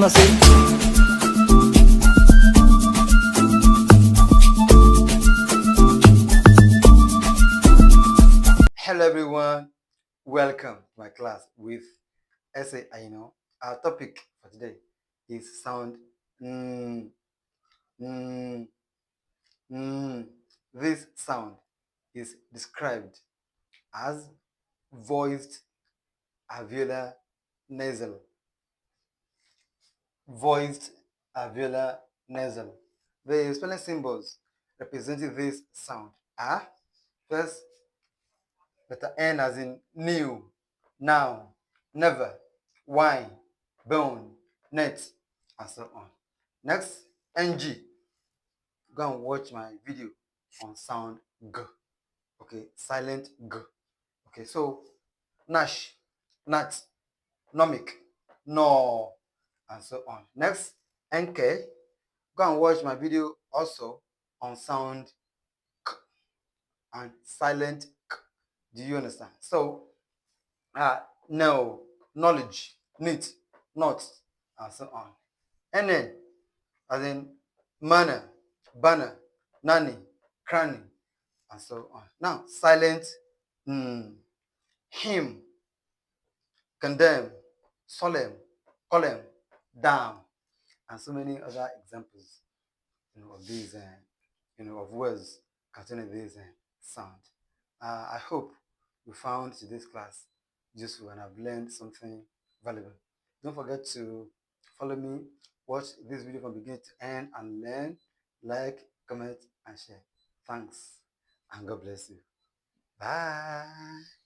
Hello everyone, welcome to my class with essay Aino. Our topic for today is sound mm. This sound is described as voiced alveolar nasal. Voiced alveolar nasal. The spelling symbols representing this sound are first letter N as in new, now, never, wine, bone, net, and so on. Next, NG. Go and watch my video on sound G. Okay, silent G. Okay, so Nash, Nat, Nomic, No, and so on. Next, NK. Go and watch my video also on sound K and silent K. Do you understand? So, no, knowledge, neat, not, and so on. NN, as in manner, banner, nanny, cranny, and so on. Now, silent, him, condemn, solemn, column, down, and so many other examples, of these, of words containing this sound. I hope you found today's class useful and have learned something valuable. Don't forget to follow me, watch this video from beginning to end, and learn, like, comment, and share. Thanks, and God bless you. Bye.